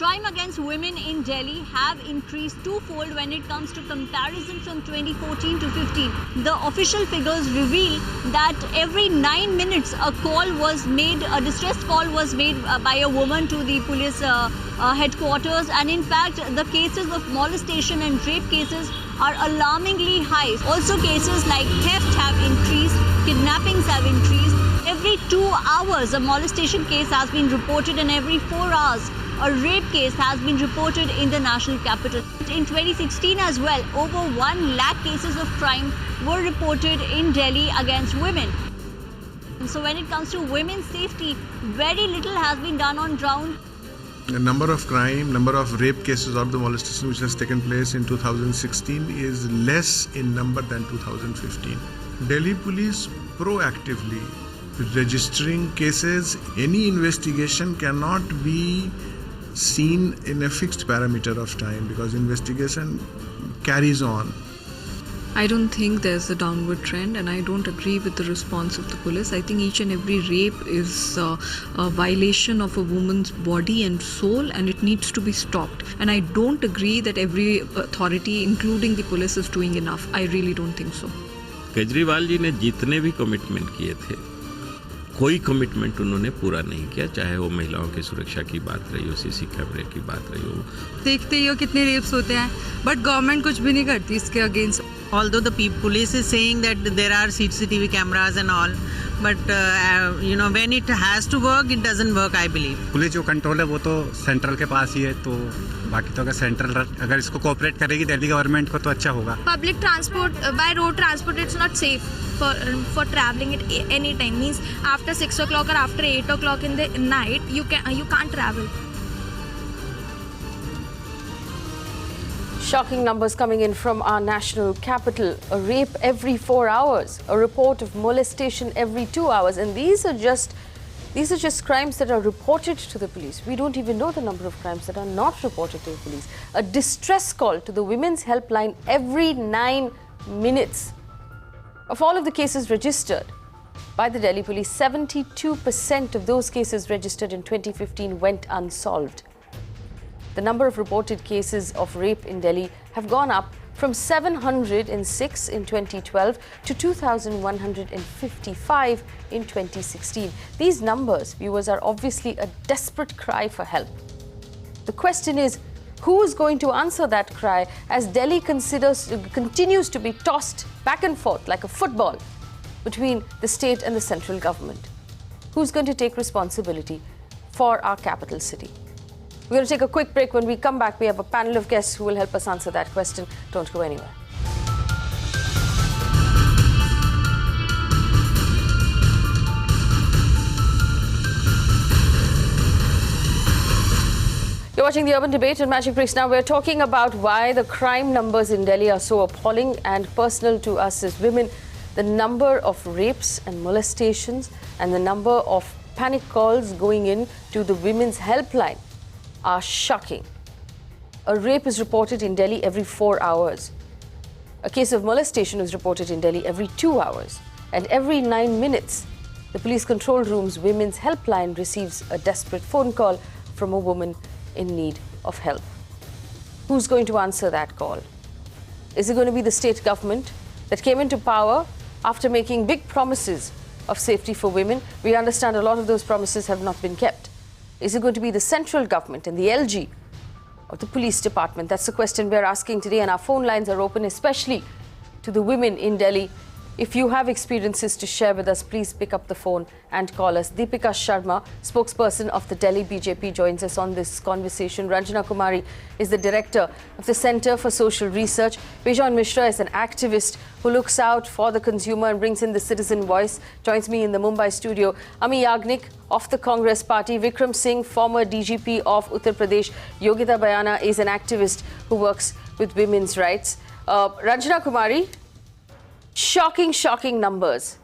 Crime against women in Delhi have increased twofold when it comes to comparison from 2014 to 15. The official figures reveal that every 9 minutes a call was made, a distress call was made by a woman to the police headquarters, and in fact the cases of molestation and rape cases are alarmingly high. Also cases like theft have increased, kidnappings have increased. Every 2 hours a molestation case has been reported, and every 4 hours a rape case has been reported in the national capital. In 2016 as well, over 1 lakh cases of crime were reported in Delhi against women. So when it comes to women's safety, very little has been done on ground. The number of crime, number of rape cases or the molestation which has taken place in 2016 is less in number than 2015. Delhi police proactively registering cases. Any investigation cannot be seen in a fixed parameter of time because investigation carries on. I don't think there's a downward trend, and I don't agree with the response of the police. I think each and every rape is a violation of a woman's body and soul, and it needs to be stopped. And I don't agree that every authority, including the police, is doing enough. I really don't think so. Kejriwal ji ने जितने भी commitment किए थे, कोई commitment उन्होंने पूरा नहीं किया, चाहे वो महिलाओं की सुरक्षा की बात रही हो, सीसी कैमरे की बात रही हो. देखते ही हो कितने रेप्स होते हैं, बट गवर्नमेंट कुछ भी नहीं करती इसके against. Although the police is saying that there are CCTV cameras and all, but when it has to work, it doesn't work, I believe. Police जो कंट्रोल है वो तो सेंट्रल के पास ही है, तो बाकी तो अगर सेंट्रल अगर इसको कोऑपरेट करेगी दिल्ली गवर्नमेंट को तो अच्छा होगा. Public transport, by road transport, it's not safe for traveling at any time. Means after 6 o'clock or after 8 o'clock in the night, you can't travel. Shocking numbers coming in from our national capital. A rape every 4 hours, a report of molestation every 2 hours, and these are just crimes that are reported to the police. We don't even know the number of crimes that are not reported to the police. A distress call to the women's helpline every 9 minutes. Of all of the cases registered by the Delhi police, 72% of those cases registered in 2015 went unsolved. The number of reported cases of rape in Delhi have gone up from 706 in 2012 to 2,155 in 2016. These numbers, viewers, are obviously a desperate cry for help. The question is, who is going to answer that cry as Delhi continues to be tossed back and forth like a football between the state and the central government? Who's going to take responsibility for our capital city? We're going to take a quick break. When we come back, we have a panel of guests who will help us answer that question. Don't go anywhere. You're watching The Urban Debate on Magic Bricks. Now we're talking about why the crime numbers in Delhi are so appalling and personal to us as women. The number of rapes and molestations and the number of panic calls going in to the women's helpline are shocking. A rape is reported in Delhi every 4 hours. A case of molestation is reported in Delhi every 2 hours. And every 9 minutes, the police control room's women's helpline receives a desperate phone call from a woman in need of help. Who's going to answer that call? Is it going to be the state government that came into power after making big promises of safety for women? We understand a lot of those promises have not been kept. Is it going to be the central government and the LG or the police department? That's the question we're asking today, and our phone lines are open, especially to the women in Delhi. If you have experiences to share with us, please pick up the phone and call us. Deepika Sharma, spokesperson of the Delhi BJP, joins us on this conversation. Ranjana Kumari is the director of the Center for Social Research. Bijoy Mishra is an activist who looks out for the consumer and brings in the citizen voice. Joins me in the Mumbai studio. Ami Yagnik of the Congress Party. Vikram Singh, former DGP of Uttar Pradesh. Yogita Bayana is an activist who works with women's rights. Ranjana Kumari, shocking numbers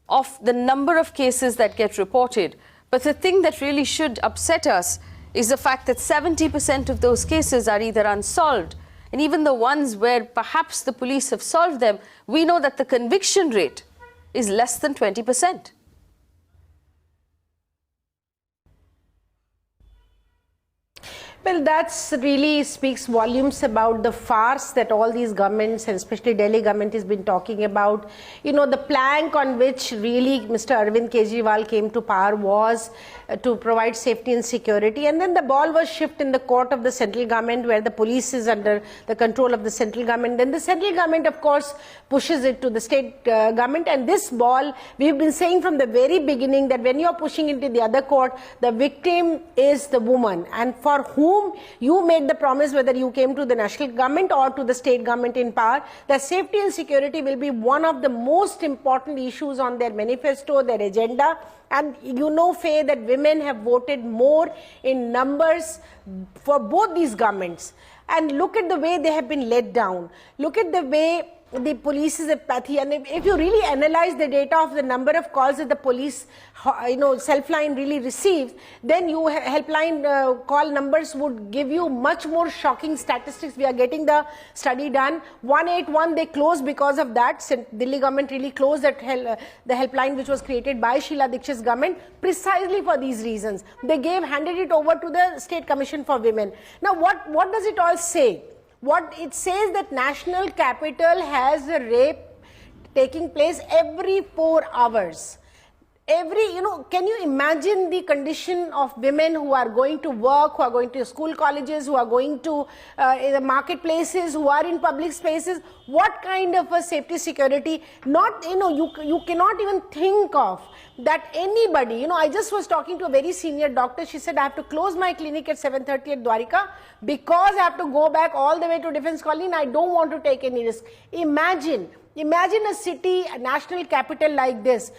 of the number of cases that get reported. But the thing that really should upset us is the fact that 70% of those cases are either unsolved, and even the ones where perhaps the police have solved them, we know that the conviction rate is less than 20%. Well, that's really speaks volumes about the farce that all these governments, and especially Delhi government, has been talking about. You know, the plank on which really Mr. Arvind Kejriwal came to power was to provide safety and security, and then the ball was shifted in the court of the central government, where the police is under the control of the central government. Then the central government, of course, pushes it to the state government, and this ball, we've been saying from the very beginning that when you're pushing into the other court, the victim is the woman, and for whom you made the promise, whether you came to the national government or to the state government in power, that safety and security will be one of the most important issues on their manifesto, their agenda. And you know, Faye, that women have voted more in numbers for both these governments. And look at the way they have been let down. Look at the way the police's apathy, and if you really analyze the data of the number of calls that the police, self-line really receives, then you helpline call numbers would give you much more shocking statistics. We are getting the study done. 181 they closed because of that. Delhi government really closed that the helpline which was created by Sheila Dikshit's government precisely for these reasons. They handed it over to the State Commission for Women. Now what does it all say? What it says that national capital has a rape taking place every 4 hours. Can you imagine the condition of women who are going to work, who are going to school colleges, who are going to the marketplaces, who are in public spaces? What kind of a safety security? You cannot even think of that anybody, I just was talking to a very senior doctor. She said, I have to close my clinic at 7:30 at Dwarika because I have to go back all the way to Defence Colony and I don't want to take any risk. Imagine a city, a national capital like this.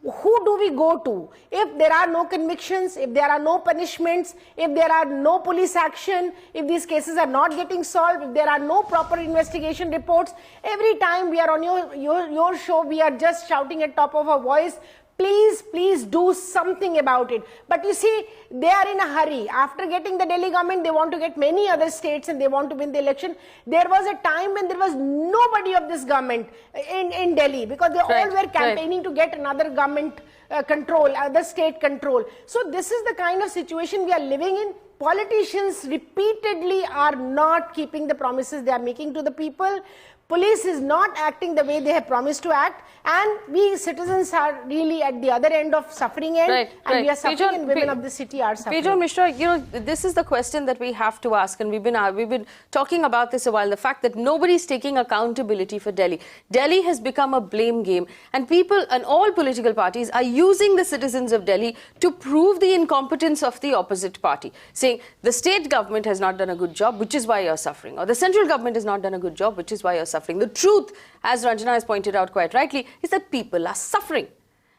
Who do we go to? If there are no convictions, if there are no punishments, if there are no police action, if these cases are not getting solved, if there are no proper investigation reports, every time we are on your show, we are just shouting at top of our voice, please do something about it. But you see, they are in a hurry. After getting the Delhi government, they want to get many other states and they want to win the election. There was a time when there was nobody of this government in Delhi because they all were campaigning to get another government control, other state control. So this is the kind of situation we are living in. Politicians repeatedly are not keeping the promises they are making to the people. Police is not acting the way they have promised to act, and we citizens are really at the other end of suffering end, and we are suffering, and women of the city are suffering. Pejon Mishra, this is the question that we have to ask, and we've been talking about this a while. The fact that nobody's taking accountability for Delhi. Delhi has become a blame game, and people and all political parties are using the citizens of Delhi to prove the incompetence of the opposite party, saying the state government has not done a good job, which is why you're suffering, or the central government has not done a good job, which is why you're suffering. The truth, as Ranjana has pointed out quite rightly, is that people are suffering.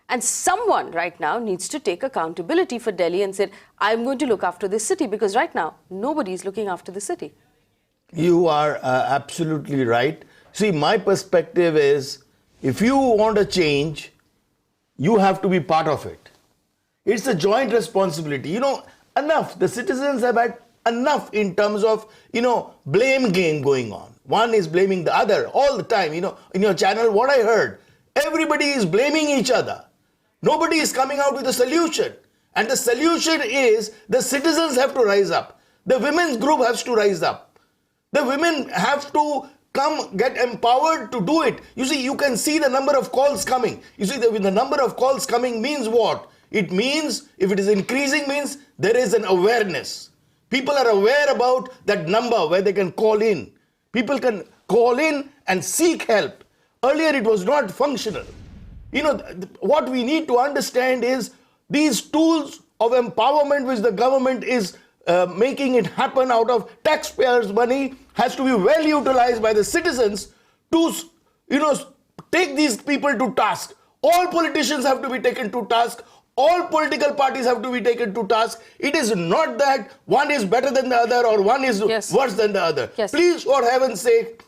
And someone right now needs to take accountability for Delhi and say, I'm going to look after this city, because right now, nobody is looking after the city. You are absolutely right. See, my perspective is, if you want a change, you have to be part of it. It's a joint responsibility. Enough. The citizens have had enough in terms of, blame game going on. One is blaming the other all the time. In your channel, what I heard, everybody is blaming each other. Nobody is coming out with a solution. And the solution is the citizens have to rise up. The women's group has to rise up. The women have to get empowered to do it. You see, you can see the number of calls coming. You see, the number of calls coming means what? It means, if it is increasing, means there is an awareness. People are aware about that number where they can call in. People can call in and seek help. Earlier it was not functional. What we need to understand is these tools of empowerment which the government is making it happen out of taxpayers' money has to be well utilized by the citizens to, take these people to task. All politicians have to be taken to task. All political parties have to be taken to task. It is not that one is better than the other or one is worse than the other. Yes. Please, for heaven's sake,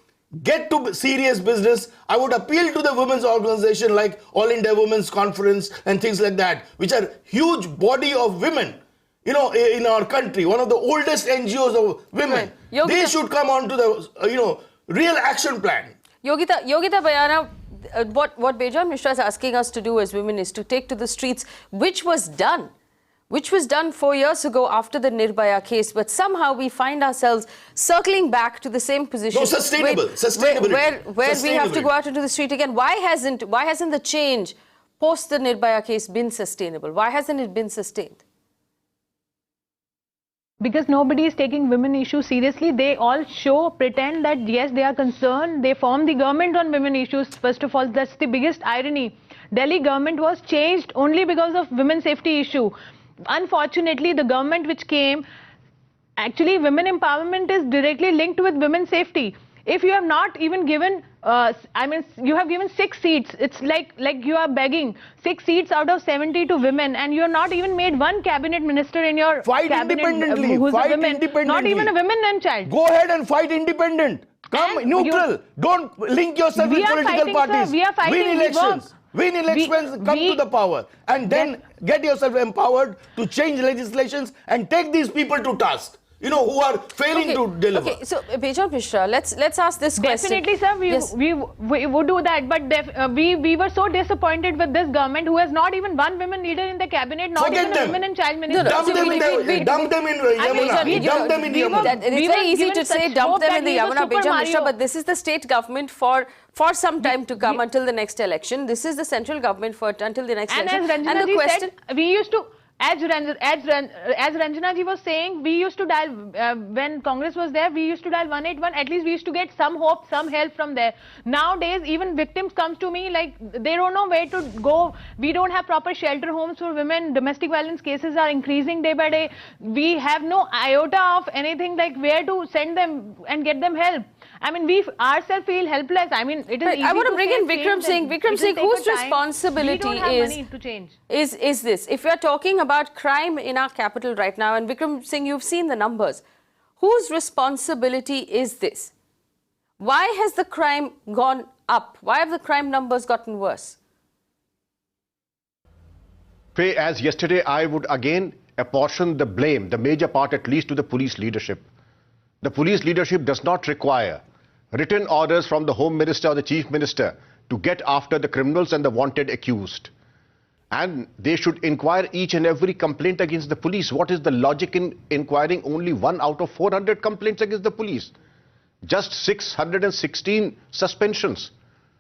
get to serious business. I would appeal to the women's organization like All India Women's Conference and things like that, which are huge body of women, in our country, one of the oldest NGOs of women. Right. They should come on to the, real action plan. Yogita Bayana, what Pejon Mishra is asking us to do as women is to take to the streets, which was done which was done 4 years ago after the Nirbhaya case, but somehow we find ourselves circling back to the same position. No, sustainability. Where we have to go out into the street again. Why hasn't the change post the Nirbhaya case been sustainable? Why hasn't it been sustained? Because nobody is taking women issues seriously. They all pretend that yes, they are concerned. They form the government on women issues. First of all, that's the biggest irony. Delhi government was changed only because of women's safety issue. Unfortunately, the government which came, actually women empowerment is directly linked with women's safety. If you have not even given, you have given 6 seats. It's like you are begging 6 seats out of 70 to women, and you have not even made one cabinet minister in your fight cabinet independently. who's Fight a woman. independently. Not even a woman and child. Go ahead and fight independent. Come And neutral. Don't link yourself with political parties. Sir, we are fighting. Win elections. Win elections, come to the power, and then get yourself empowered to change legislations and take these people to task. You know, who are failing to deliver. Okay, so Bejon Mishra, let's ask this question. Definitely, sir, we would do that, but we were so disappointed with this government who has not even one women leader in the cabinet, not Forget even them. a women and child minister. Dump them in Yamuna. Dump them in Yamuna. It's very easy to say dump them in the Yamuna, Bejon Mishra, but this is the state government for some time to come until the next election. This is the central government until the next election. And as Ranjana ji said, we used to, as Ranjana ji was saying, we used to dial, when Congress was there, we used to dial 181. At least we used to get some hope, some help from there. Nowadays, even victims come to me like they don't know where to go. We don't have proper shelter homes for women. Domestic violence cases are increasing day by day. We have no iota of anything like where to send them and get them help. I mean, we ourselves feel helpless. I mean, it is easy I want to bring in say Vikram Singh. Vikram Singh, whose responsibility is this? If we are talking about crime in our capital right now, and Vikram Singh, you've seen the numbers, whose responsibility is this? Why has the crime gone up? Why have the crime numbers gotten worse? As yesterday, I would again apportion the blame, the major part at least, to the police leadership. The police leadership does not require written orders from the Home Minister or the Chief Minister to get after the criminals and the wanted accused. And they should inquire each and every complaint against the police. What is the logic in inquiring only 1 out of 400 complaints against the police? Just 616 suspensions.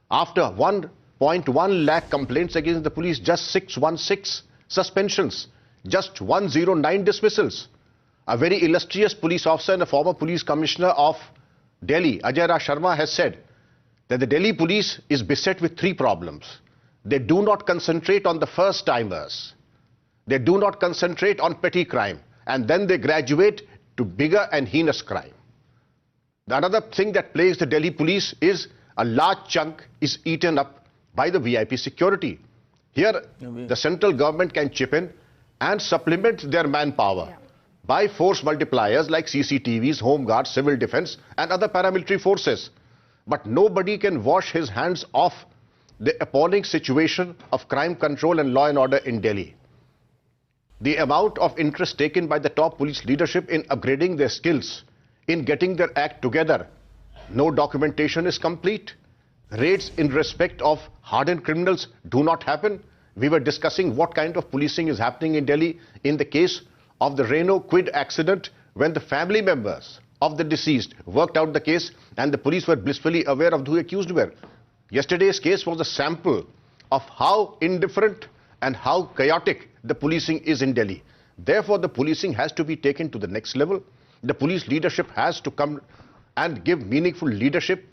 After 1.1 lakh complaints against the police, just 616 suspensions. Just 109 dismissals. A very illustrious police officer and a former police commissioner of Delhi, Ajay Raj Sharma, has said that the Delhi police is beset with 3 problems. They do not concentrate on the first timers. They do not concentrate on petty crime. And then they graduate to bigger and heinous crime. The another thing that plagues the Delhi police is a large chunk is eaten up by the VIP security. Here, the central government can chip in and supplement their manpower by force multipliers like CCTVs, Home Guards, Civil Defence and other paramilitary forces. But nobody can wash his hands off the appalling situation of crime control and law and order in Delhi. The amount of interest taken by the top police leadership in upgrading their skills, in getting their act together, no documentation is complete. Raids in respect of hardened criminals do not happen. We were discussing what kind of policing is happening in Delhi in the case of the Renault Kwid accident, when the family members of the deceased worked out the case and the police were blissfully aware of who the accused were. Yesterday's case was a sample of how indifferent and how chaotic the policing is in Delhi. Therefore, the policing has to be taken to the next level. The police leadership has to come and give meaningful leadership,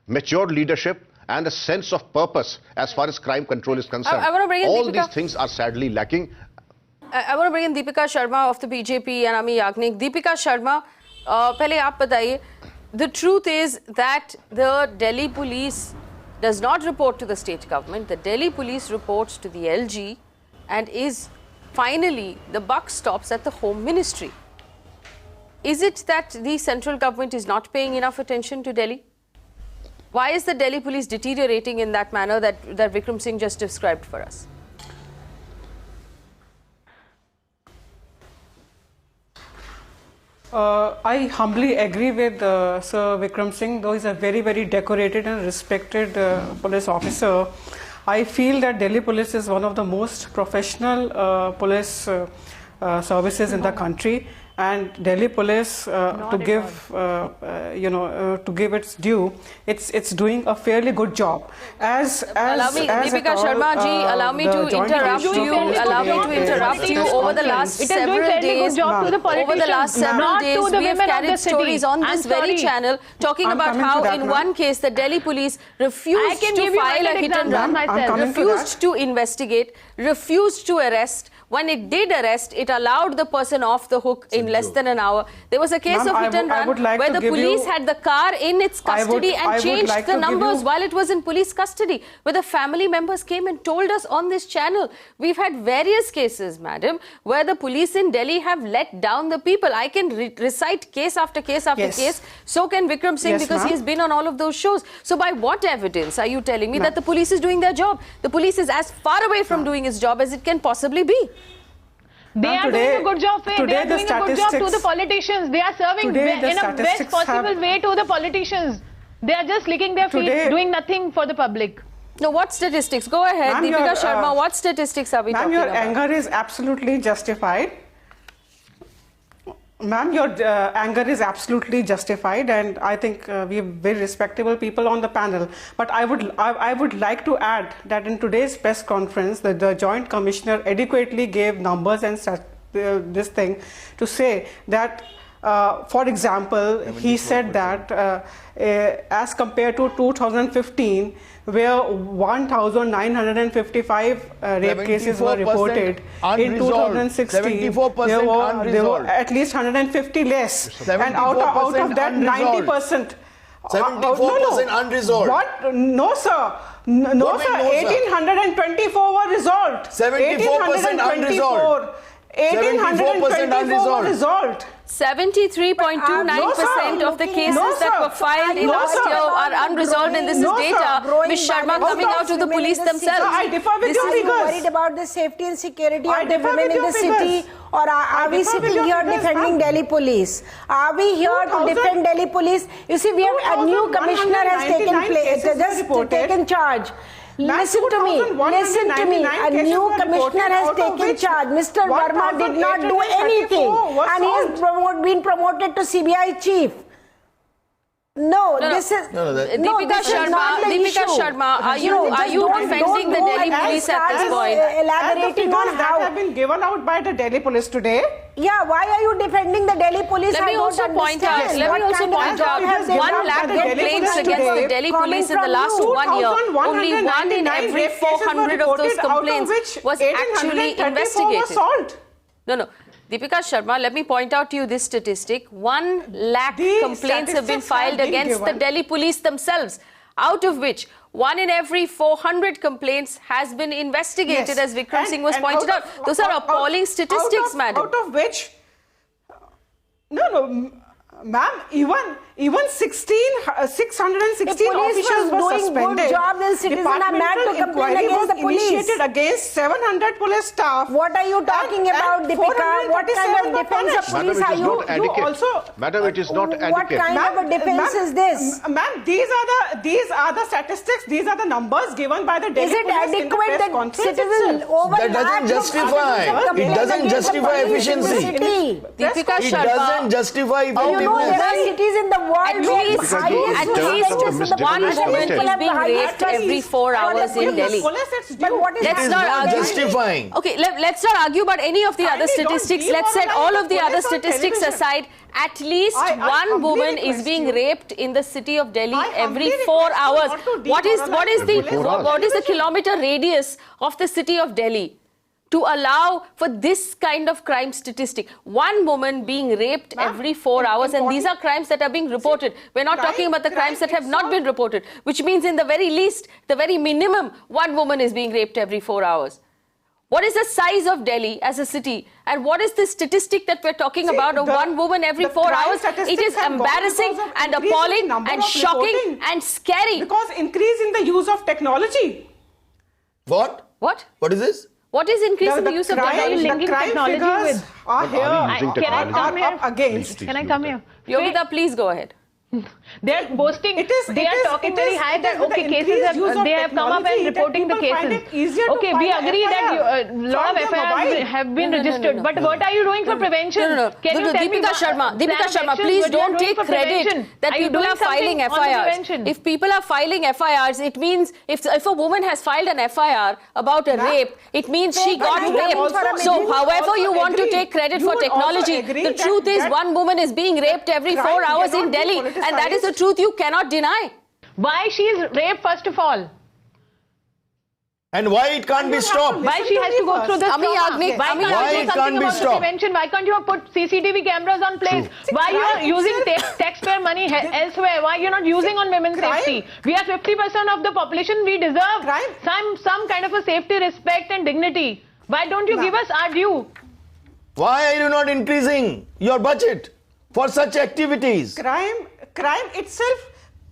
mature leadership, and a sense of purpose as far as crime control is concerned. All these things are sadly lacking. I want to bring in Deepika Sharma of the BJP and Ami Yagnik. Deepika Sharma, pehle aap bataiye. The truth is that the Delhi police does not report to the state government. The Delhi police reports to the LG, and is finally the buck stops at the Home Ministry. Is it that the central government is not paying enough attention to Delhi? Why is the Delhi police deteriorating in that manner that Vikram Singh just described for us? I humbly agree with Sir Vikram Singh, though he's a very, very decorated and respected police officer. I feel that Delhi police is one of the most professional police services in the country, and Delhi police, to give its due, it's doing a fairly good job. Allow me, Deepika Sharma ji, allow me to interrupt you. Allow me to interrupt you. Over the last several days, over the last several days, we have carried stories on this very channel talking about how, in one case, the Delhi police refused to file a hit and run, refused to investigate, refused to arrest. When it did arrest, it allowed the person off the hook in less than an hour. There was a case of hit and run where the police had the car in its custody and changed the numbers while it was in police custody, where the family members came and told us on this channel. We've had various cases, madam, where the police in Delhi have let down the people. I can recite case after case after case. So can Vikram Singh, because he has been on all of those shows. So by what evidence are you telling me that the police is doing their job? The police is as far away from doing its job as it can possibly be. They are doing a good job, Faye. They are doing a good job to the politicians. They are serving in a best possible way to the politicians. They are just licking their feet, doing nothing for the public. No, what statistics? Go ahead, Deepika Sharma. What statistics are we talking about? Ma'am, your anger is absolutely justified. Ma'am, your anger is absolutely justified, and I think we are very respectable people on the panel. But I would like to add that in today's press conference, the Joint Commissioner adequately gave numbers and this thing to say that, for example, he said that as compared to 2015, where 1,955 rape cases were reported, in 2016 there were at least 150 less, and out of that 90%. 74% unresolved. What? No, sir. No, sir. 1,824 were resolved. 74% unresolved. 1,824 were resolved. 73.29% of the cases that were filed in last year are unresolved, and this is data, Ms. Sharma, coming out to the police themselves. I differ with your figures. Worried about the safety and security of the women in the city, or are we sitting here defending Delhi police? Are we here to defend Delhi police? You see, we have a new commissioner has taken charge. Listen to me. A new commissioner has taken charge. Mr. Verma did not do anything, and he has been promoted to CBI chief. This is Deepika Sharma, are you defending the Delhi police at this point? Elaborating on how have been given out by the Delhi police today. Yeah, why are you defending the Delhi police? Let me also point out 1 lakh complaints against the Delhi police in the last 1 year. Only 1 in every 400 of those complaints was actually investigated. No. Deepika Sharma, let me point out to you this statistic. 1 lakh complaints have been filed against the Delhi police themselves, out of which 1 in every 400 complaints has been investigated, as Vikram Singh was pointed out. Those are appalling statistics, madam. Out of which, ma'am, even 616 officials were suspended. Good job, and citizens are mad to complain against the police. Initiated against 700 police staff. What are you talking about, Deepika? What kind of defense of police are you? Madam, it is not adequate. What kind of a defense is this? Ma'am, these are the statistics. These are the numbers given by the Delhi police. Is it adequate that citizens over that doesn't justify? It doesn't justify efficiency. Deepika Sharma, it doesn't justify effectiveness. There are cities in the world at least one woman is being raped every 4 hours in Delhi. Let's not argue. Justifying. Okay, let's not argue about any of the other statistics. Let's set all of the other statistics aside. At least one woman is being raped in the city of Delhi every 4 hours. What is the kilometer radius of the city of Delhi to allow for this kind of crime statistic? One woman being raped every 4 hours, and these are crimes that are being reported. We're not talking about the crimes that have not been reported, which means in the very least, the very minimum, one woman is being raped every 4 hours. What is the size of Delhi as a city, and what is the statistic that we're talking about of one woman every 4 hours? It is embarrassing and appalling and shocking and scary. Because increase in the use of technology. What? What? What is this? What is increasing the use of technology? Linking technology with? Are here. Can I come here? Against. Can I come here? Yogita, please go ahead. They are boasting. They are talking very high that okay, cases they have come up and reporting the cases. Okay, we agree that a lot of FIRs have been registered. But what are you doing for prevention? Can you tell me? Deepika Sharma, please don't take credit that people are filing FIRs. If people are filing FIRs, it means if a woman has filed an FIR about a rape, it means she got raped. So, however you want to take credit for technology, the truth is one woman is being raped every 4 hours in Delhi. And that is the truth you cannot deny. Why she is raped first of all? And why it can't be stopped? Why she has to go through this trauma? Why it can't be stopped? Why can't you put CCTV cameras on place? Why you are using taxpayer money elsewhere? Why you are not using on women's safety? We are 50% of the population. We deserve some kind of a safety, respect and dignity. Why don't you give us our due? Why are you not increasing your budget for such activities?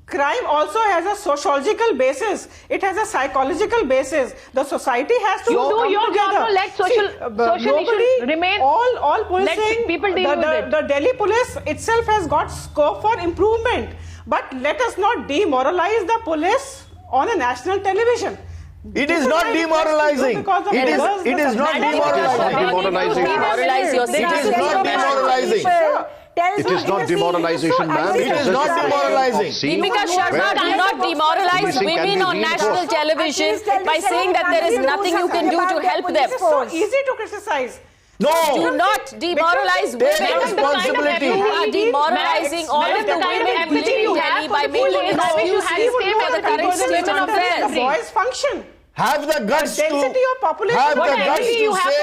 Crime also has a sociological basis. It has a psychological basis. The society has to do your job. Let social issues remain. All policing. Let people deal with it. The Delhi police itself has got scope for improvement. But let us not demoralize the police on a national television. It is not demoralizing. It is not demoralizing. It is not demoralizing. It is not demoralization, ma'am. It is not demoralizing. Deepika Sharma, do not demoralize women on national television by saying that there is nothing you can do to help them. It's so easy to criticize. No. Do not demoralize women. Take responsibility. You are demoralizing all of the women in Delhi by making excuses for the current state of affairs. The voice function. Have the guts to say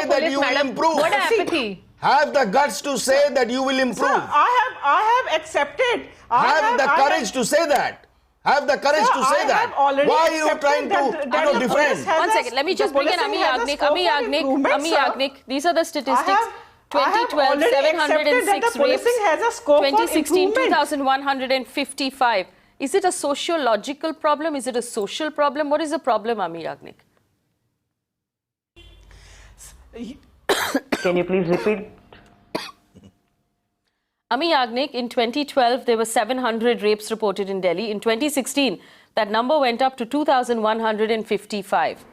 that you will improve. What apathy? Have the guts to say that you will improve. Sir, I have accepted. Have the courage to say that. Have the courage to say that. Why are you trying to defend? One second, let me just bring in Ami Yagnik. These are the statistics. 2012, 706 rapes. 2016, 2,155. Is it a sociological problem? Is it a social problem? What is the problem, Ami Yagnik? Can you please repeat? Ami Yagnik, in 2012, there were 700 rapes reported in Delhi. In 2016, that number went up to 2,155.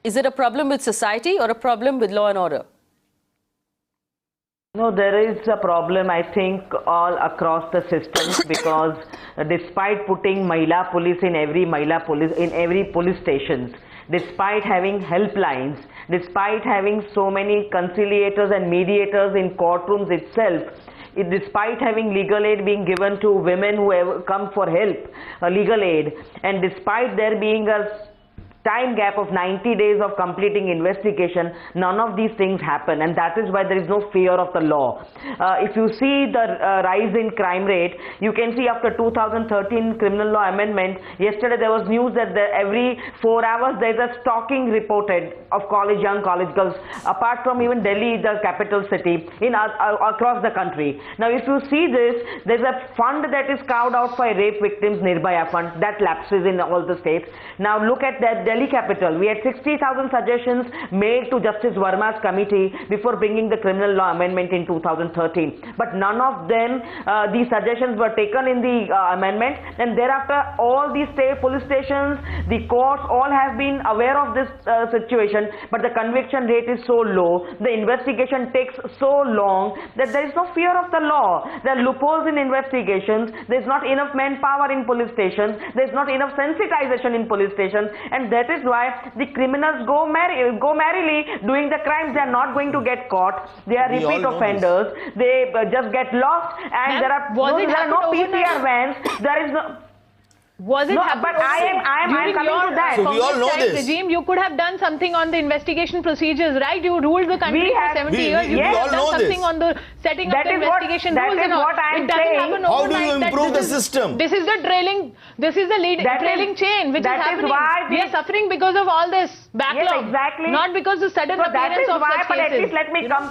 Is it a problem with society or a problem with law and order? No, there is a problem, I think, all across the system because despite putting Mahila police in every police stations, despite having helplines, despite having so many conciliators and mediators in courtrooms itself, despite having legal aid being given to women who have come for help, legal aid, and despite there being a time gap of 90 days of completing investigation, none of these things happen, and that is why there is no fear of the law. If you see the rise in crime rate, you can see after 2013 criminal law amendment, yesterday there was news that every 4 hours there is a stalking reported of young college girls, apart from even Delhi, the capital city, across the country. Now if you see this, there is a fund that is carved out for rape victims, Nirbhaya fund, that lapses in all the states. Now look at that Delhi capital, we had 60,000 suggestions made to Justice Verma's committee before bringing the criminal law amendment in 2013. But none of them, these suggestions were taken in the amendment, and thereafter all these police stations, the courts, all have been aware of this situation, but the conviction rate is so low, the investigation takes so long that there is no fear of the law. There are loopholes in investigations, there is not enough manpower in police stations, there is not enough sensitization in police stations, and that is why the criminals go merrily doing the crimes. They are not going to get caught. They are repeat offenders. They just get lost, and there are no PCR vans. There is no. Was it but I am coming to that. So we all know this. Regime, you could have done something on the investigation procedures, right? You ruled the country for 70 years. You could have done something on the setting up the investigation rules and all. It doesn't happen overnight. How do you improve the system? This is the trailing chain which is happening. We are suffering because of all this backlog. Yes, exactly. Not because of sudden appearance of such cases. But at least let me come.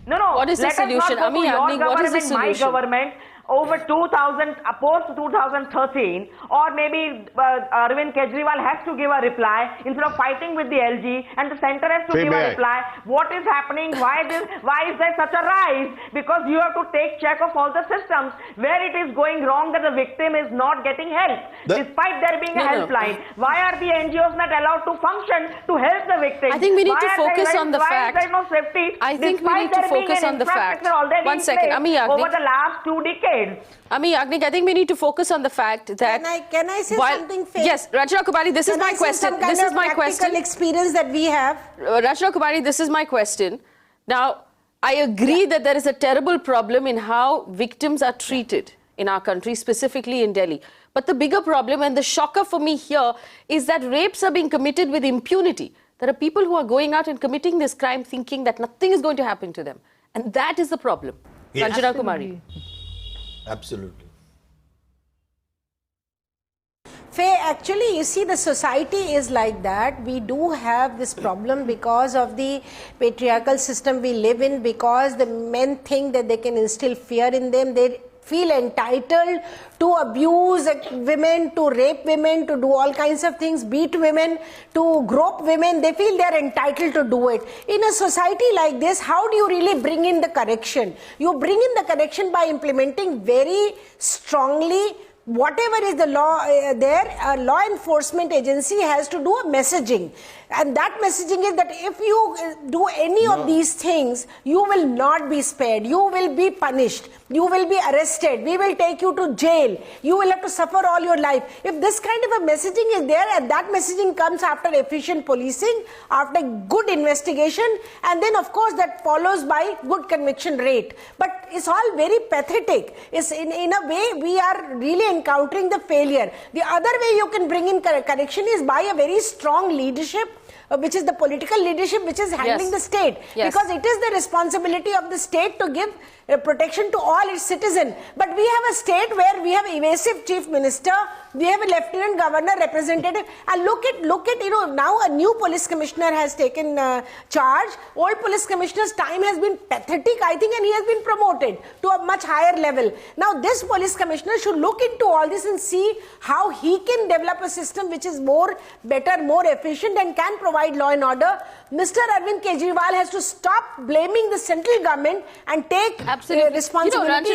No. What is the solution? Ami Yagnik, what is the solution? My government. over 2000, post 2013, or maybe Arvind Kejriwal has to give a reply instead of fighting with the LG, and the center has to give a reply. What is happening? Why is there such a rise? Because you have to take check of all the systems where it is going wrong that the victim is not getting help, despite there being a helpline. Why are the NGOs not allowed to function to help the victim? I think we need to focus on the fact. Why is there no safety? I think we need to focus on the fact. One second, Ami Yagnik. Over the last 2 decades. Ami Yagnik, I think we need to focus on the fact that. Can I say something fair? Yes, Ranjana Kumari, this is my question. This is my question. Experience that we have. Ranjana Kumari, this is my question. Now, I agree that there is a terrible problem in how victims are treated in our country, specifically in Delhi. But the bigger problem and the shocker for me here is that rapes are being committed with impunity. There are people who are going out and committing this crime thinking that nothing is going to happen to them. And that is the problem. Yes. Ranjana Kumari. Absolutely. Faye, actually, you see, the society is like that. We do have this problem because of the patriarchal system we live in, because the men think that they can instill fear in them. They feel entitled to abuse women, to rape women, to do all kinds of things, beat women, to grope women. They feel they are entitled to do it. In a society like this, how do you really bring in the correction? You bring in the correction by implementing very strongly whatever is the law a law enforcement agency has to do a messaging, and that messaging is that if you do any of these things, you will not be spared, you will be punished, you will be arrested, we will take you to jail, you will have to suffer all your life. If this kind of a messaging is there, and that messaging comes after efficient policing, after good investigation, and then of course that follows by good conviction rate. But it's all very pathetic. It's in a way we are really encountering the failure. The other way you can bring in correction is by a very strong leadership, which is the political leadership which is handling the state. Because it is the responsibility of the state to give protection to all its citizens. But we have a state where we have evasive chief minister, we have a lieutenant governor representative, and look at now a new police commissioner has taken charge. Old police commissioner's time has been pathetic, I think, and he has been promoted to a much higher level. Now this police commissioner should look into all this and see how he can develop a system which is better, more efficient, and can provide law and order. Mr. Arvind Kejriwal has to stop blaming the central government and take responsibility.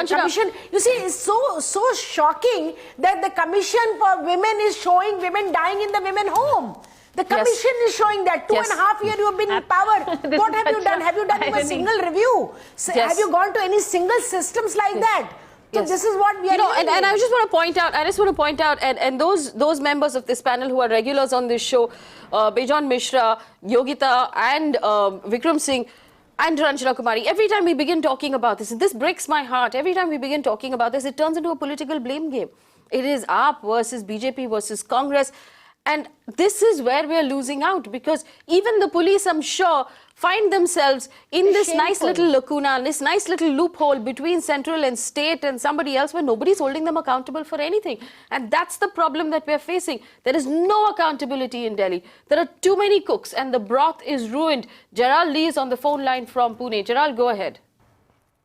Commission, you see, it's so shocking that the commission for women is showing women dying in the women home. The commission is showing that 2.5 years you have been in power. What have you done? Have you done a single review? Have you gone to any single systems like that? So this is what we are and I just want to point out, and those members of this panel who are regulars on this show, Bejon Mishra, Yogita, and Vikram Singh, and Ranjana Kumari, every time we begin talking about this, and this breaks my heart, every time we begin talking about this, it turns into a political blame game. It is AAP versus BJP versus Congress. And this is where we are losing out, because even the police, I'm sure, find themselves in this nice little lacuna, this nice little loophole between central and state and somebody else where nobody's holding them accountable for anything. And that's the problem that we're facing. There is no accountability in Delhi. There are too many cooks and the broth is ruined. Gerald Lee is on the phone line from Pune. Gerald, go ahead.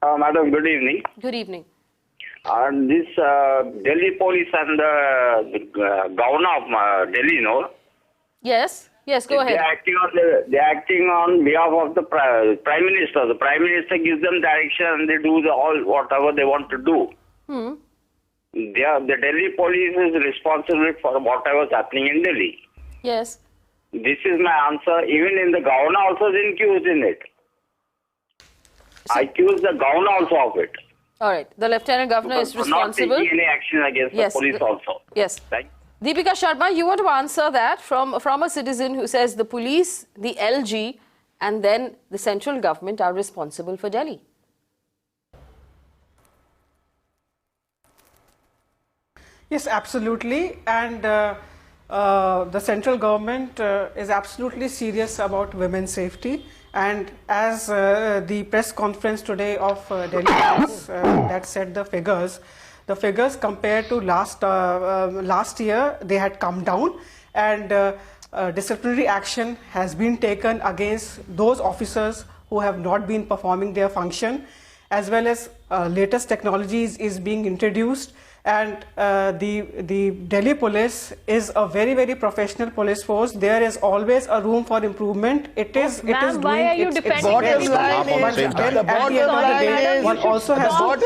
Madam, good evening. Good evening. This Delhi police and the governor of Delhi, no? Yes, go ahead. They're acting on behalf of the Prime Minister. The Prime Minister gives them direction and they do whatever they want to do. The Delhi police is responsible for whatever is happening in Delhi. Yes. This is my answer. Even in the governor also is accused in it. I accuse the governor also of it. All right. The Lieutenant Governor is responsible. Not taking any action against the police also. Yes. Right? Deepika Sharma, you want to answer that from a citizen who says the police, the LG, and then the central government are responsible for Delhi. Yes, absolutely. And the central government is absolutely serious about women's safety. And as the press conference today of Delhi Police that said the figures compared to last year, they had come down, and disciplinary action has been taken against those officers who have not been performing their function. as well as latest technologies is being introduced. And the Delhi police is a very, very professional police force. There is always a room for improvement. It is Ma'am, why are you defending bottom line is one also has one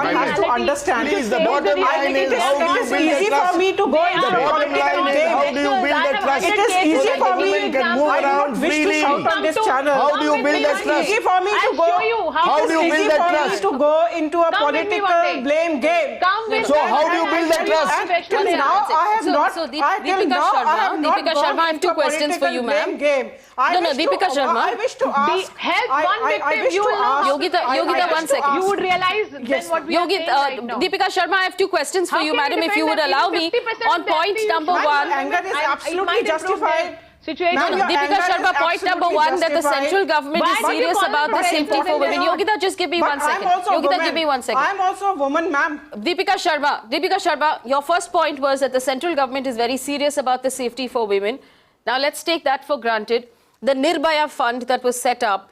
has to understand. Please, the bottom line is how do you build easy the for me to go into the bottom line is how do you build the trust? It is easy for me. Women can move around wish to freely. shout on this channel. How do you build that It is trust? easy for me to go. How do you build that trust? To go into a political blame game. So how do you build that trust? Till now, I have not. Deepika Sharma, I have two questions for you, ma'am. Deepika Sharma. I wish to ask. Help one victim, you will know. Yogita, 1 second. You would realize then what we are saying right now. Deepika Sharma, I have two questions for you, madam, if you would allow me. On point number one. Anger is absolutely justified. Deepika Sharma, point number one, that the central government is serious about the safety for women. Yogita, just give me 1 second. Yogita, give me 1 second. I am also a woman, ma'am. Deepika Sharma, your first point was that the central government is very serious about the safety for women. Now let's take that for granted. The Nirbhaya fund that was set up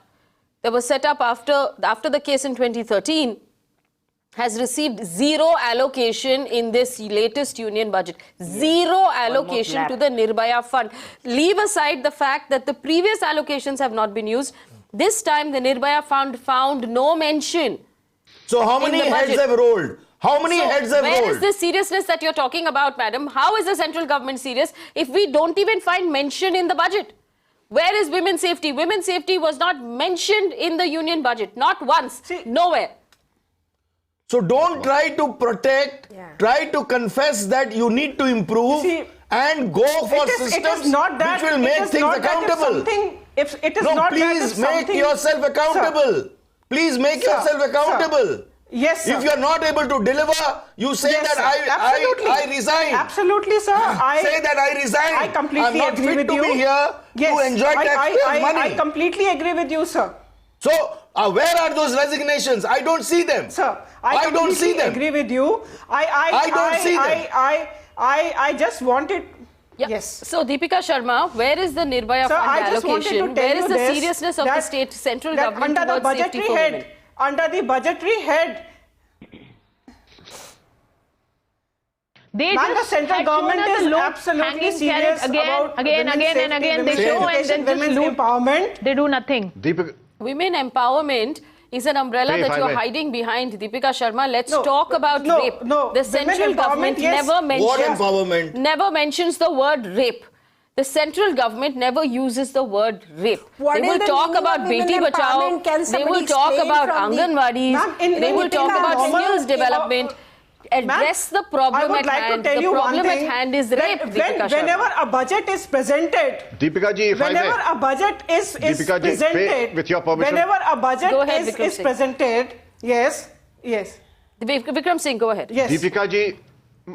after the case in 2013, has received zero allocation in this latest union budget. Zero allocation to the Nirbhaya fund. Leave aside the fact that the previous allocations have not been used. This time the Nirbhaya fund found no mention. So how many heads have rolled? How many heads have rolled? Where is the seriousness that you're talking about, madam? How is the central government serious if we don't even find mention in the budget? Where is women's safety? Women's safety was not mentioned in the union budget. Not once. Nowhere. So don't try to protect, try to confess that you need to improve and go for systems which will make things accountable. Please make yourself accountable. Please make yourself accountable. Yes, sir. If you are not able to deliver, you say that I resign. Absolutely, sir. Say that I resign. I completely agree with you. I'm not fit to be here to enjoy taxpayers' money. I completely agree with you, sir. So, where are those resignations? I don't see them. Sir, I don't see them. I agree with you. I don't see them. I just wanted. Yeah. Yes. So, Deepika Sharma, where is the Nirbhaya fund allocation? Where is the seriousness of the central government towards safety for women? Under the budgetary head, the central government is absolutely serious about again and again. They show and then women's empowerment. They do nothing. Women empowerment is an umbrella that you're hiding behind. Deepika Sharma, let's talk about rape. The central government never mentions the word rape. The central government never uses the word rape. They will talk about Beti Bachao, they will talk about Anganwadis, they will talk about skills development. Address the problem at hand. The problem at hand is rape, Deepika Sharma. Whenever a budget is presented, Deepika ji, if whenever a budget is presented, with your permission, whenever a budget is presented, yes. Vikram Singh, go ahead. Yes. Deepika ji,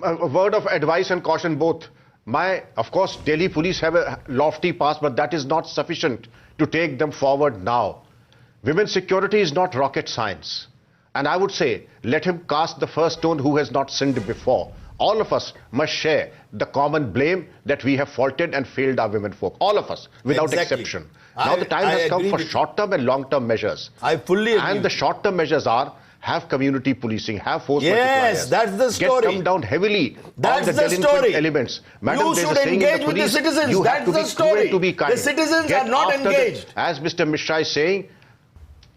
a word of advice and caution both. Of course, Delhi police have a lofty past, but that is not sufficient to take them forward now. Women's security is not rocket science. And I would say, let him cast the first stone who has not sinned before. All of us must share the common blame that we have faulted and failed our women folk. All of us, without exception. Now the time has come for short-term and long-term measures. I fully agree. And the short-term measures are, have community policing, have force multipliers. Yes, that's the story. Come down heavily that's on the delinquent elements. Madam, you should engage with the citizens. That's the story. To be kind. The citizens are not engaged. As Mr. Mishra is saying,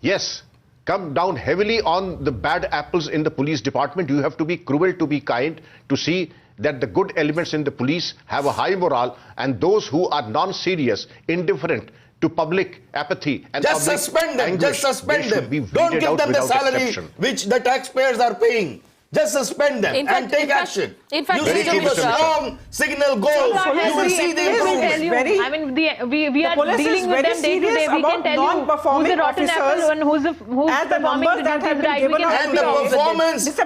yes, come down heavily on the bad apples in the police department. You have to be cruel to be kind, to see that the good elements in the police have a high morale, and those who are non-serious, indifferent to public apathy and just public suspend them. anguish, Just suspend them. Don't give them the salary which the taxpayers are paying. Just suspend them and take action. In fact, you see the strong signal goes. You will see the improvement. I mean, we are dealing with them day to day. We can tell you who's a rotten apple and who's performing the duties right. We can and the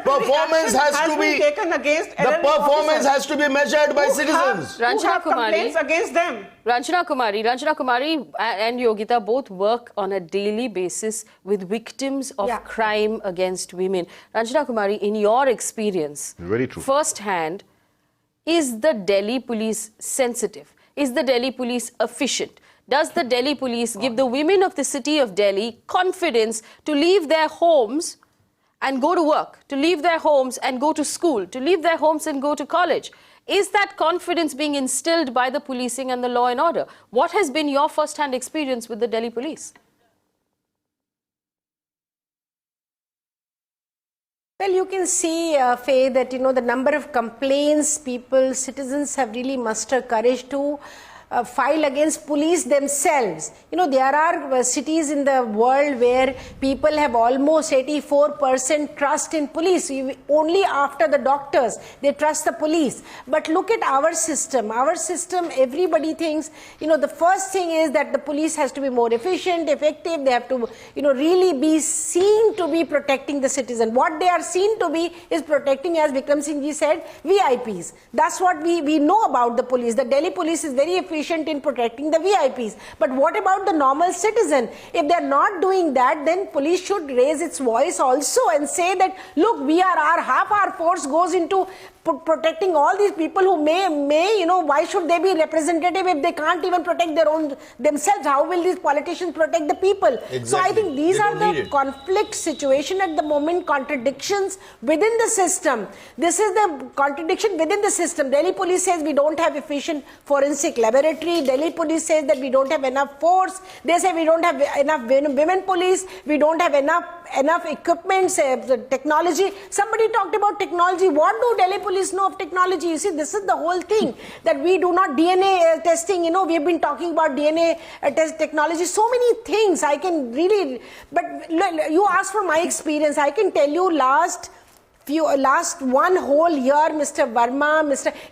performance has to be taken against. The performance has to be measured by citizens. Ranjana Kumari against them. Ranjana Kumari and Yogita both work on a daily basis with victims of crime against women. Ranjana Kumari, in your experience, very true, firsthand, is the Delhi police sensitive? Is the Delhi police efficient? does the Delhi police give the women of the city of Delhi confidence to leave their homes and go to work, to leave their homes and go to school, to leave their homes and go to college? Is that confidence being instilled by the policing and the law and order? What has been your first-hand experience with the Delhi police? Well, you can see, Faye, that the number of complaints citizens have really mustered courage to file against police themselves. There are cities in the world where people have almost 84% trust in police. Only after the doctors, they trust the police. But look at our system. Our system, everybody thinks, the first thing is that the police has to be more efficient, effective. They have to, really be seen to be protecting the citizen. What they are seen to be is protecting, as Vikram Singh ji said, VIPs. That's what we know about the police. The Delhi police is very efficient in protecting the VIPs. But what about the normal citizen? If they're not doing that, then police should raise its voice also and say that, look, half our force goes into protecting all these people who may, why should they be representative if they can't even protect themselves? How will these politicians protect the people? Exactly. So I think these are the conflict situation at the moment, contradictions within the system. This is the contradiction within the system. Delhi police says we don't have efficient forensic laboratory. Delhi police says that we don't have enough force. They say we don't have enough women police. We don't have enough equipment, technology. Somebody talked about technology. What do Delhi police know of technology? You see, this is the whole thing, that we do not DNA testing. We have been talking about DNA test technology. So many things I can really, but you asked for my experience. I can tell you last one whole year, Mr. Verma,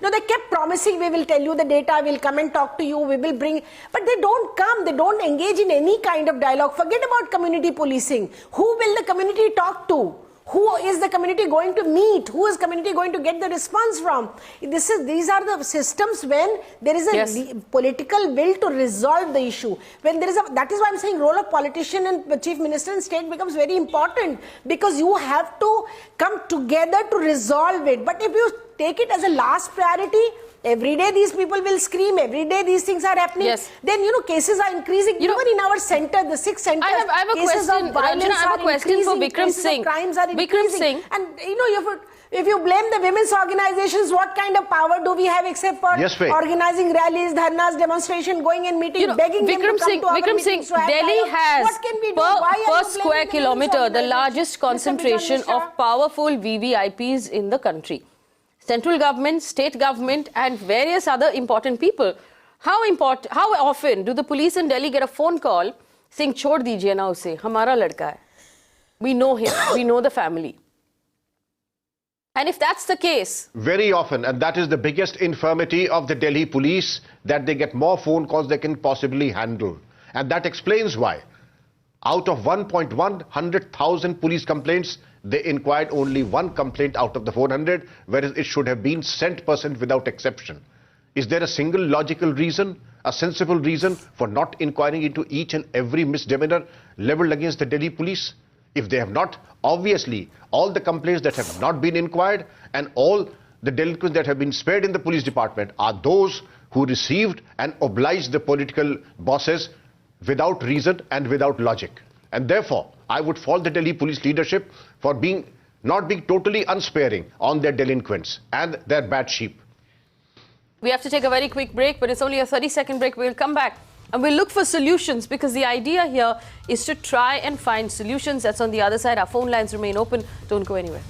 they kept promising, we will tell you the data, we'll come and talk to you, we will bring, but they don't come, they don't engage in any kind of dialogue. Forget about community policing. Who will the community talk to? Who is the community going to meet? Who is community going to get the response from? These are the systems when there is a political will to resolve the issue. When there is that is why I'm saying role of politician and chief minister and state becomes very important, because you have to come together to resolve it. But if you take it as a last priority, every day these people will scream, every day these things are happening. Then, cases are increasing. Even in our center, the 6 centers, I have a cases question, of violence Ranjana, I have a question for Vikram Singh. Crimes are increasing. Vikram Singh. And, if you blame the women's organizations, what kind of power do we have except for organizing rallies, dharnas, demonstration, going and meeting, begging them to come to our meetings? Delhi has, what can we do? Why per square kilometer, the largest concentration of powerful VVIPs in the country. Central government, state government and various other important people. How often do the police in Delhi get a phone call saying, "Chhod dijiye na usse, hamara ladka hai. We know him, we know the family." And if that's the case... Very often, and that is the biggest infirmity of the Delhi police, that they get more phone calls they can possibly handle. And that explains why. Out of 1,100,000 police complaints, they inquired only 1 complaint out of the 400, whereas it should have been 100% without exception. Is there a single logical reason, a sensible reason for not inquiring into each and every misdemeanor leveled against the Delhi police? If they have not, obviously, all the complaints that have not been inquired and all the delinquents that have been spared in the police department are those who received and obliged the political bosses without reason and without logic. And therefore, I would fault the Delhi police leadership for not being totally unsparing on their delinquents and their bad sheep. We have to take a very quick break, but it's only a 30-second break. We'll come back and we'll look for solutions, because the idea here is to try and find solutions. That's on the other side. Our phone lines remain open. Don't go anywhere.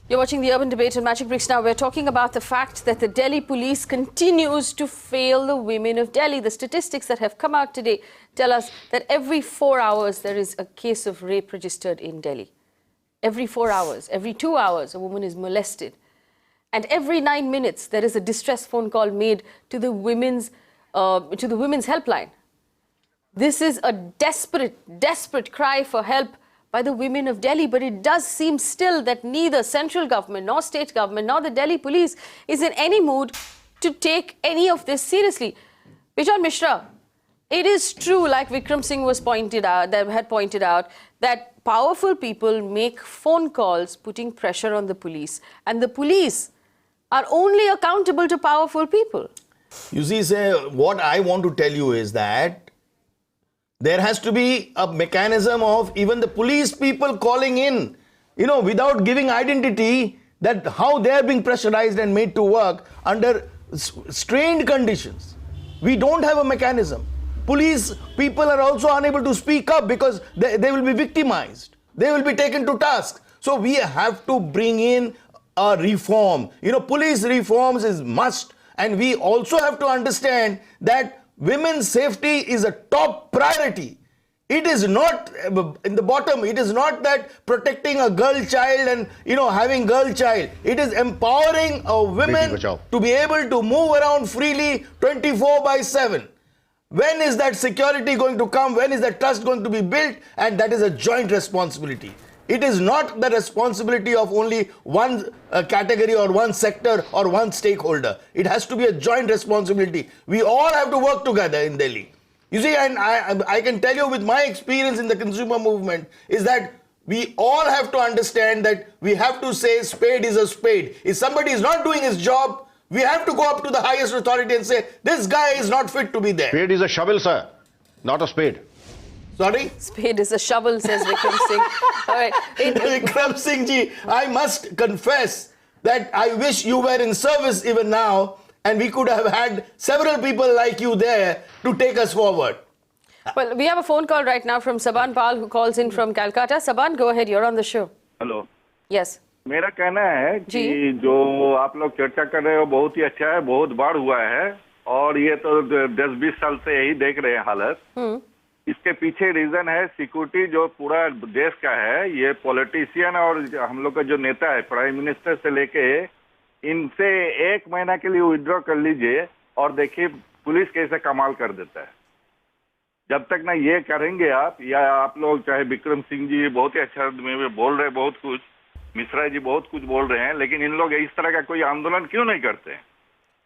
You're watching the Urban Debate on Magic Bricks now. We're talking about the fact that the Delhi police continues to fail the women of Delhi. The statistics that have come out today tell us that every 4 hours there is a case of rape registered in Delhi. Every 4 hours, every 2 hours, a woman is molested. And every 9 minutes there is a distress phone call made to the women's helpline. This is a desperate cry for help by the women of Delhi, but it does seem still that neither central government, nor state government, nor the Delhi police is in any mood to take any of this seriously. Bijon Mishra, it is true, like Vikram Singh had pointed out, that powerful people make phone calls putting pressure on the police, and the police are only accountable to powerful people. You see, what I want to tell you is that there has to be a mechanism of even the police people calling in, without giving identity, that how they are being pressurized and made to work under strained conditions. We don't have a mechanism. Police people are also unable to speak up because they will be victimized. They will be taken to task. So we have to bring in a reform. Police reforms is must. And we also have to understand that women's safety is a top priority. It is not in the bottom. It is not that protecting a girl child and having girl child. It is empowering a women to be able to move around freely 24/7. When is that security going to come? When is that trust going to be built? And that is a joint responsibility. It is not the responsibility of only one category or one sector or one stakeholder. It has to be a joint responsibility. We all have to work together in Delhi. You see, and I can tell you with my experience in the consumer movement is that we all have to understand that we have to say spade is a spade. If somebody is not doing his job, we have to go up to the highest authority and say, this guy is not fit to be there. Spade is a shovel, sir, not a spade. Sorry? Spade is a shovel, says Vikram Singh. All right. Vikram Singh ji, I must confess that I wish you were in service even now and we could have had several people like you there to take us forward. Well, we have a phone call right now from Saban Pal who calls in from Calcutta. Saban, go ahead. You're on the show. Hello. Yes. मेरा कहना है कि जो आप लोग चर्चा कर रहे हो बहुत ही अच्छा है, बहुत बार हुआ है और ये तो 10-20 साल से यही देख रहे हैं हालत। इसके पीछे रीजन है सिक्योरिटी जो पूरा देश का है, ये पॉलिटिशियन और हम लोग का जो नेता है प्राइम मिनिस्टर से लेके इनसे 1 महीना के लिए विड्रॉ कर लीजिए और देखिए पुलिस कैसे कमाल कर देता है। जब तक ना ये करेंगे आप या आप लोग चाहे विक्रम सिंह जी बहुत ही अच्छा में बोल रहे बहुत कुछ, मिश्रा जी बहुत कुछ बोल रहे हैं, लेकिन इन लोग इस तरह का कोई आंदोलन क्यों नहीं करते हैं?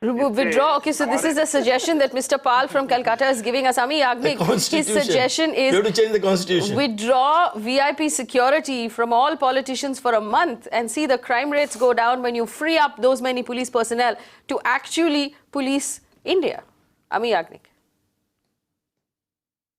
Withdraw. Okay, so this is a suggestion that Mr. Pal from Calcutta is giving us. Ami Yagnik, his suggestion is you have to change the constitution. Withdraw VIP security from all politicians for a month and see the crime rates go down when you free up those many police personnel to actually police India. Ami Yagnik.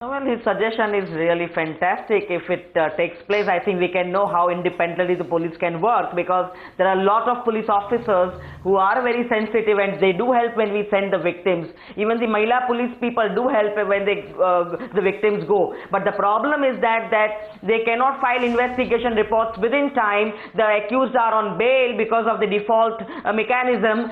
Well, his suggestion is really fantastic. If it takes place, I think we can know how independently the police can work, because there are a lot of police officers who are very sensitive and they do help when we send the victims. Even the Mahila police people do help when the victims go. But the problem is that they cannot file investigation reports within time. The accused are on bail because of the default mechanism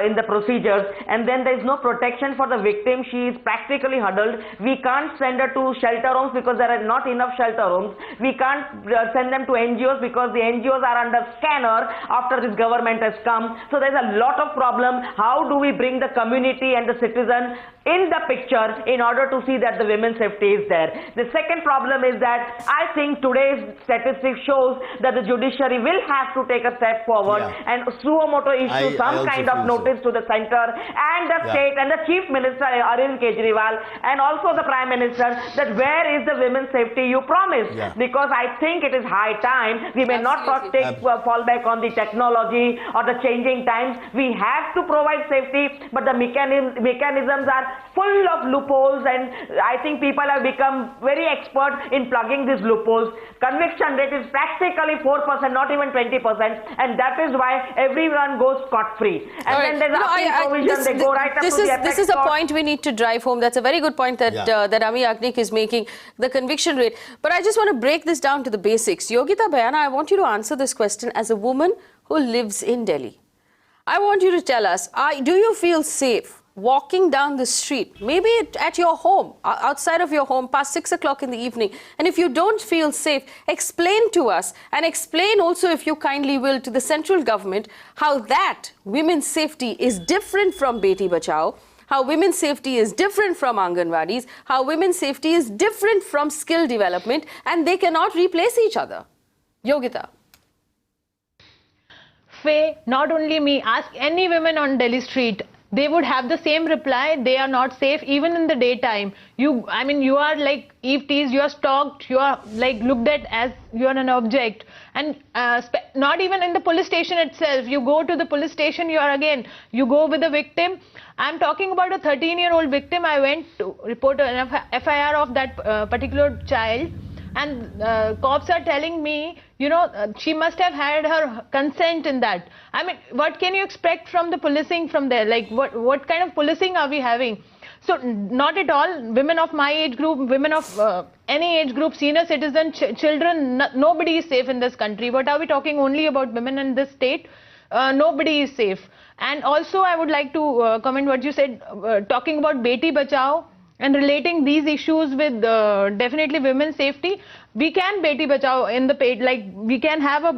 in the procedures, and then there is no protection for the victim. She is practically huddled. We can't send her to shelter homes because there are not enough shelter homes. We can't send them to NGOs because the NGOs are under scanner after this government has come. So there's a lot of problem. How do we bring the community and the citizen in the picture in order to see that the women's safety is there? The second problem is that I think today's statistics shows that the judiciary will have to take a step forward and suo moto issue some kind of notice to the center and the state and the Chief Minister Arvind Kejriwal and also the Prime Minister, that where is the women's safety you promised? Because I think it is high time. We may not fall back on the technology or the changing times. We have to provide safety, but the mechanisms are full of loopholes, and I think people have become very expert in plugging these loopholes. Conviction rate is practically 4%, not even 20%, and that is why everyone goes scot-free. And then there's appeal provision, they go right up to the apex This is a court. point we need to drive home. That's a very good point that that Ami Yagnik is making, the conviction rate. But I just want to break this down to the basics. Yogita Bhayana, I want you to answer this question as a woman who lives in Delhi. I want you to tell us, do you feel safe walking down the street, maybe at your home, outside of your home, past 6 o'clock in the evening? And if you don't feel safe, explain to us, and explain also, if you kindly will, to the central government how that women's safety is different from Beti Bachao, how women's safety is different from Anganwadis, how women's safety is different from skill development, and they cannot replace each other. Yogita. Faye, not only me, ask any women on Delhi street. they would have the same reply. They are not safe even in the daytime. You are like Eve teased, you are stalked, you are like looked at as you are an object. And not even in the police station itself. You go to the police station, you go with the victim. I'm talking about a 13-year-old victim. I went to report an FIR of that particular child. And cops are telling me, she must have had her consent in that. I mean, what can you expect from the policing from there? Like, what kind of policing are we having? So, not at all. Women of my age group, women of any age group, senior citizen, children, nobody is safe in this country. What are we talking only about women in this state? Nobody is safe. And also, I would like to comment what you said, talking about Beti Bachao. And relating these issues with definitely women's safety, we can Beti Bachao in the paid, like we can have a,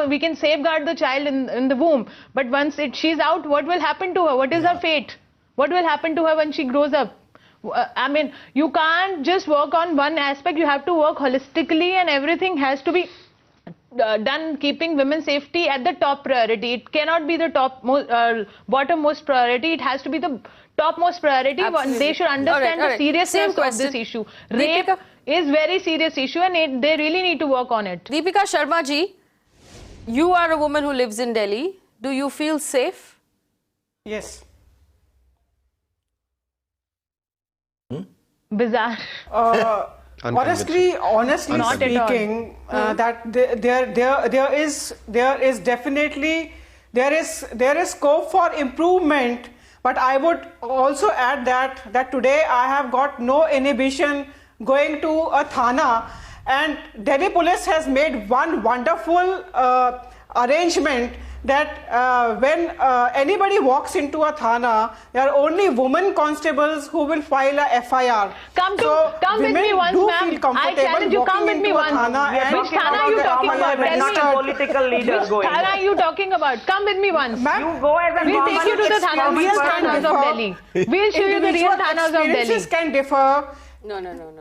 we can safeguard the child in the womb. But once she's out, what will happen to her? What is her fate? What will happen to her when she grows up? I mean, you can't just work on one aspect. You have to work holistically, and everything has to be done keeping women's safety at the top priority. It cannot be the bottommost priority. It has to be the topmost priority. They should understand the seriousness of this issue. Rape is very serious issue, and they really need to work on it. Deepika Sharma ji, you are a woman who lives in Delhi. Do you feel safe? Yes. Bizarre. Honestly speaking, that there is definitely scope for improvement. But I would also add that today I have got no inhibition going to a thana, and Delhi Police has made one wonderful arrangement that when anybody walks into a thana, there are only women constables who will file a FIR. Come with me once, ma'am. I challenge you, come with me once. Which thana are you talking about? Not a political leader Which going. thana are you talking about? Come with me once. You go as a We'll take you to the real thanas of Delhi. We'll show you the real thanas of Delhi. Experiences can differ. No.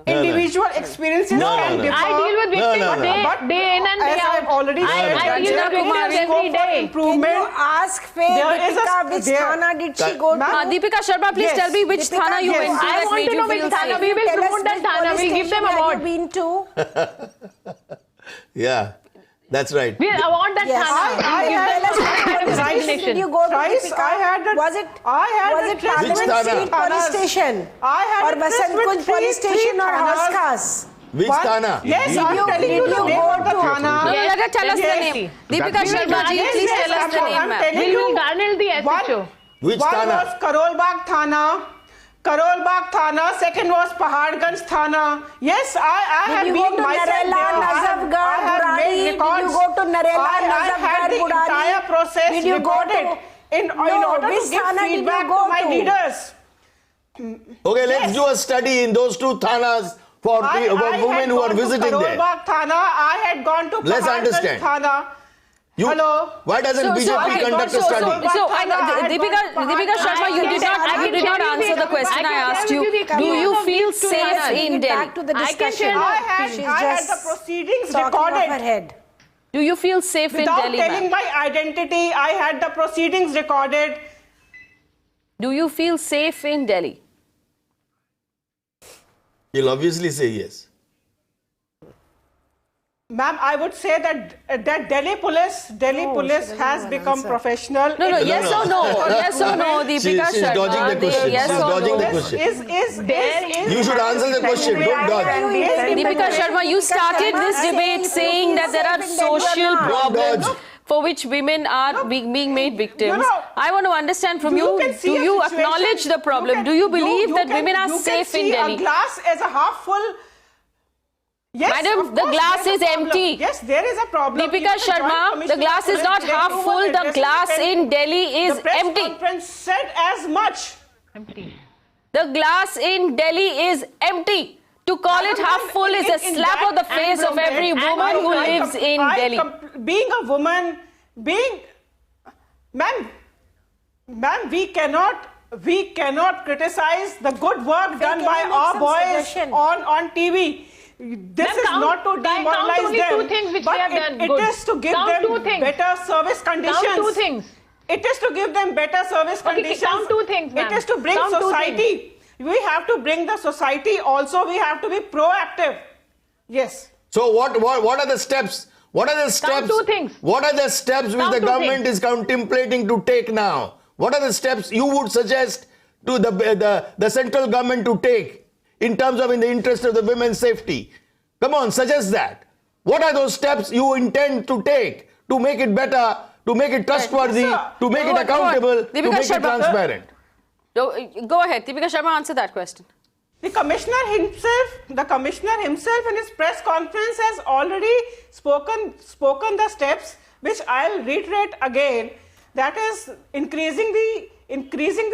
Individual experiences can differ. I deal with victims day in and day out. I've already said, I deal with victims every day. Improvement. Can you ask Deepika which thana did she go to? Deepika Sharma, please tell me which thana you went to. I want to know which thana. We will promote that thana. We'll give them award. Been to? Yeah, that's right. We'll award that thana. Did you go to Deepika? Was it Parliament Street Police Station? Or Basant Kunj Police Station or Haskas? Which thana? Yes, I'm telling you the name of the thana. Let her tell us the name. Deepika Sharma ji, please tell us the name, ma'am. We will garner the SHO. Which One thana? was Karol Bagh Thana. Second was Paharganj Thana. Yes, I have been myself there. I have made records. Did you go to Narela, I had the entire process recorded in order to give feedback to my leaders. Okay, let's do a study in those two thanas for women who are visiting there. Karol Bagh Thana. I had gone to Paharganj Thana. Hello. Why doesn't BJP conduct a study? Deepika Sharma, you did not answer the question I asked you. Do you feel safe in Delhi? Back to the discussion. I had the proceedings recorded. Do you feel safe in Delhi, Without telling my identity, I had the proceedings recorded. Do you feel safe in Delhi? You'll obviously say yes. Ma'am, I would say that Delhi Police has become professional. No, yes or no? Yes or no, Deepika Sharma? She's dodging the question. Yes She's or dodging no? the question. You should answer the question. Don't dodge. Deepika Sharma, you started this debate saying that there are social problems for which women are being made victims. I want to understand from you, do you acknowledge the problem? Do you believe that women are safe in Delhi? A glass as a half full. Yes, Madam, the glass is empty. Yes, there is a problem. Deepika Sharma, the glass is not half full. The glass in Delhi is empty. The press conference said as much. Empty. The glass in Delhi is empty. To call it half full is a slap on the face of every woman who lives in Delhi. Being a woman, ma'am, we cannot criticize the good work done by our boys on TV. This is not to demoralize them, two things which but they have done it good. is to give them better service conditions. Count two things. It is to give them better service conditions. Count two things, ma'am. It is to bring Count two society. We have to bring the society also. We have to be proactive. Yes. So what are the steps? What are the steps? Two things. What are the steps which the government is contemplating to take now? What are the steps you would suggest to the central government to take in terms of in the interest of the women's safety? Come on, suggest that. What are those steps you intend to take to make it better, to make it trustworthy, to make it accountable, to make it transparent? Go ahead, Deepika Sharma, answer that question. The commissioner himself in his press conference has already spoken the steps, which I'll reiterate again. That is increasing the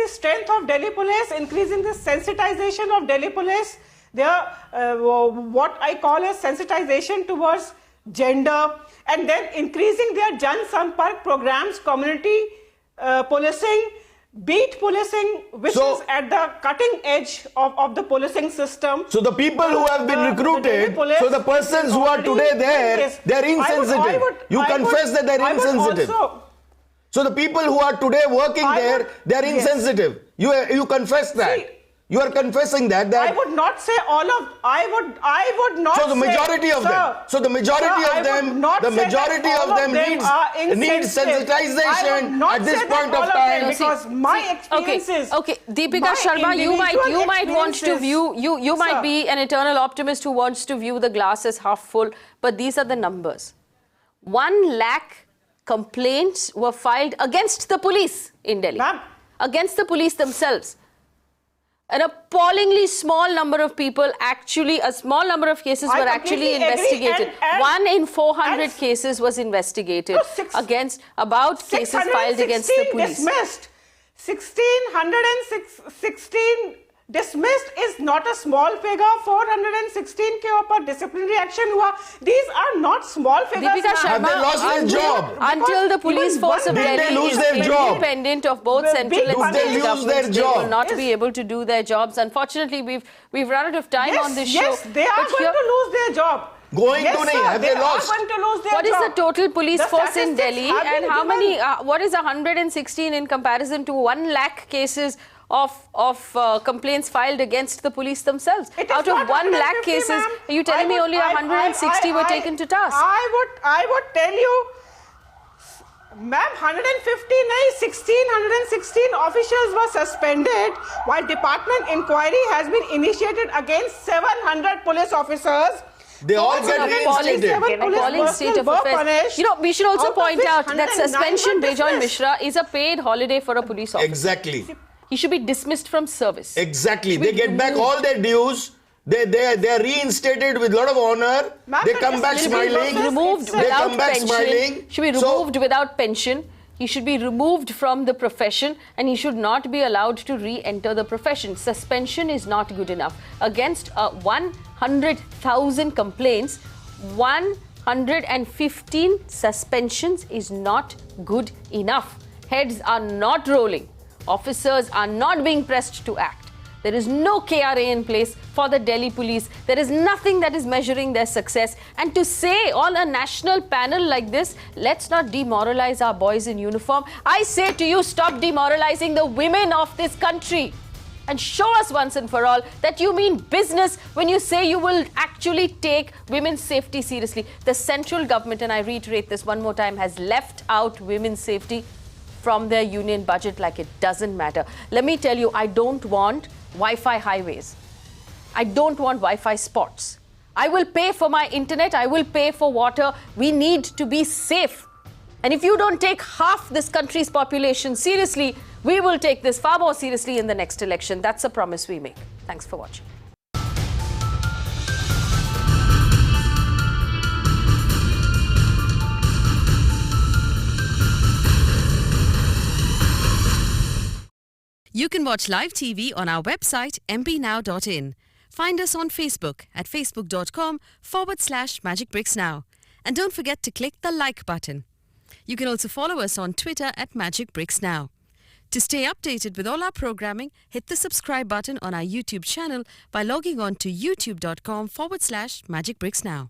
strength of Delhi police, increasing the sensitization of Delhi police, what I call as sensitization towards gender, and then increasing their Jan Sampark programs, community policing, beat policing, which is at the cutting edge of the policing system. So the people who have been recruited, so the persons who are today there, they're insensitive. You confess that they're insensitive. So the people who are today working there, they're insensitive. You confess that. See, you are confessing that. I would not say all of. I would not. So the majority of them. So the majority of them. The majority of them needs sensitization at this point of time. Because my experience is. Okay, Deepika Sharma, you might want to view. You might be an eternal optimist who wants to view the glass as half full. But these are the numbers. 1 lakh complaints were filed against the police in Delhi. Against the police themselves. An appallingly small number of people a small number of cases were actually investigated. 1 in 400 cases was investigated cases filed against the police. Dismissed. 1616 dismissed is not a small figure. 416 per disciplinary action hua. These are not small figures. Deepika Sharma, have they lost their job? Until the police force of Delhi is independent of both central and state governments, they will not be able to do their jobs. Unfortunately, we've run out of time on this show. Yes, they are going to lose their job. Have they lost? Are going to lose their What is job. the total police force in Delhi, and how many? What is 116 in comparison to 1 lakh cases of complaints filed against the police themselves? Out of 1 lakh cases, are you telling me only 160 were taken to task? I would tell you, ma'am, 116 officials were suspended, while department inquiry has been initiated against 700 police officers. They all get reinstated. Appalling state of affairs. You know, we should also point out that suspension, Bejoy Mishra, is a paid holiday for a police officer. Exactly. He should be dismissed from service. Exactly. They get back all their dues. They are reinstated with a lot of honor. They come back smiling. They come back smiling. Should be removed without pension. He should be removed from the profession, and he should not be allowed to re-enter the profession. Suspension is not good enough. Against 100,000 complaints, 115 suspensions is not good enough. Heads are not rolling. Officers are not being pressed to act. There is no KRA in place for the Delhi police. There is nothing that is measuring their success. And to say on a national panel like this, let's not demoralize our boys in uniform. I say to you, stop demoralizing the women of this country. And show us once and for all that you mean business when you say you will actually take women's safety seriously. The central government, and I reiterate this one more time, has left out women's safety from their union budget like it doesn't matter. Let me tell you, I don't want Wi-Fi highways. I don't want Wi-Fi spots. I will pay for my internet. I will pay for water. We need to be safe. And if you don't take half this country's population seriously, we will take this far more seriously in the next election. That's a promise we make. Thanks for watching. You can watch live TV on our website mpnow.in. Find us on Facebook at facebook.com/magicbricksnow. And don't forget to click the like button. You can also follow us on Twitter at magicbricksnow. To stay updated with all our programming, hit the subscribe button on our YouTube channel by logging on to youtube.com/magicbricksnow.